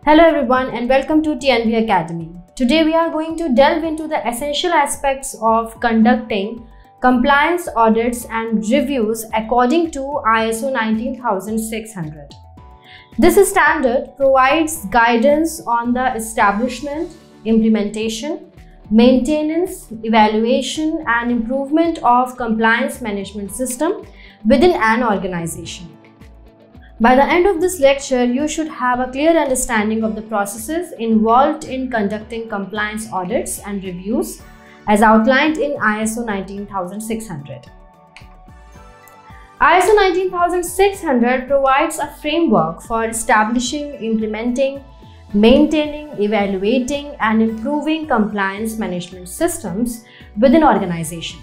Hello everyone and welcome to TNB Academy. Today we are going to delve into the essential aspects of conducting compliance audits and reviews according to ISO 19600. This standard provides guidance on the establishment, implementation, maintenance, evaluation and improvement of compliance management system within an organization. By the end of this lecture, you should have a clear understanding of the processes involved in conducting compliance audits and reviews as outlined in ISO 19600. ISO 19600 provides a framework for establishing, implementing, maintaining, evaluating, and improving compliance management systems within organizations.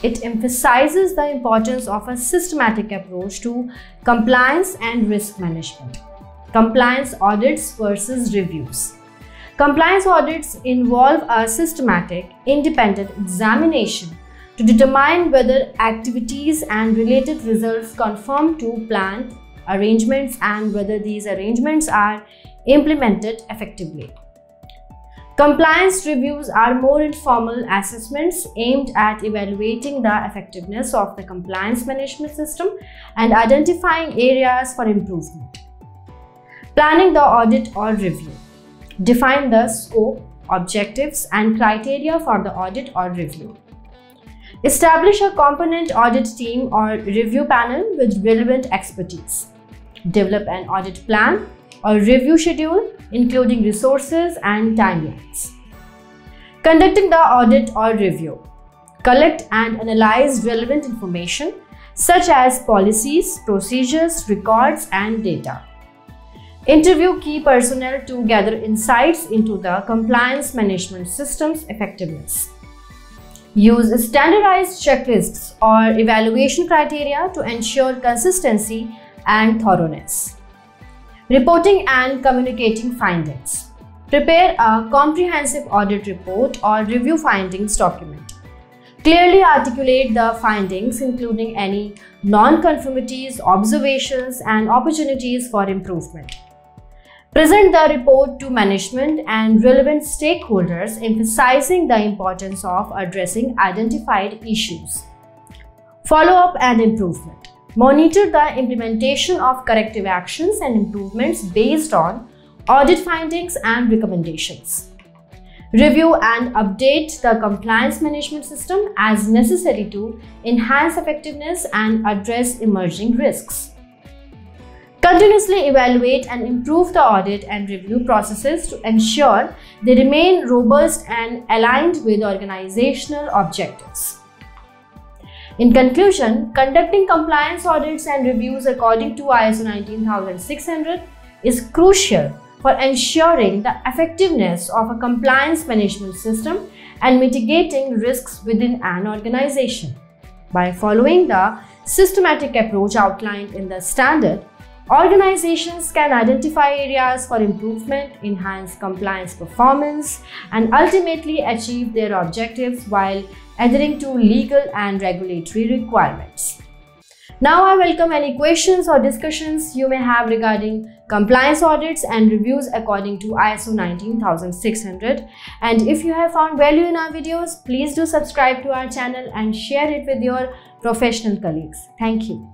It emphasizes the importance of a systematic approach to compliance and risk management. Compliance audits versus reviews. Compliance audits involve a systematic, independent examination to determine whether activities and related results conform to planned arrangements and whether these arrangements are implemented effectively. Compliance reviews are more informal assessments aimed at evaluating the effectiveness of the compliance management system and identifying areas for improvement. Planning the audit or review. Define the scope, objectives, and criteria for the audit or review. Establish a component audit team or review panel with relevant expertise. Develop an audit plan or review schedule, including resources and timelines. Conducting the audit or review. Collect and analyze relevant information such as policies, procedures, records, and data. Interview key personnel to gather insights into the compliance management system's effectiveness. Use standardized checklists or evaluation criteria to ensure consistency and thoroughness. Reporting and communicating findings. Prepare a comprehensive audit report or review findings document. Clearly articulate the findings, including any non-conformities, observations, and opportunities for improvement. Present the report to management and relevant stakeholders, emphasizing the importance of addressing identified issues. Follow-up and improvement. Monitor the implementation of corrective actions and improvements based on audit findings and recommendations. Review and update the compliance management system as necessary to enhance effectiveness and address emerging risks. Continuously evaluate and improve the audit and review processes to ensure they remain robust and aligned with organizational objectives. In conclusion, conducting compliance audits and reviews according to ISO 19600 is crucial for ensuring the effectiveness of a compliance management system and mitigating risks within an organization. By following the systematic approach outlined in the standard, organizations can identify areas for improvement, enhance compliance performance, and ultimately achieve their objectives while adhering to legal and regulatory requirements. Now I welcome any questions or discussions you may have regarding compliance audits and reviews according to ISO 19600. And if you have found value in our videos, please do subscribe to our channel and share it with your professional colleagues. Thank you.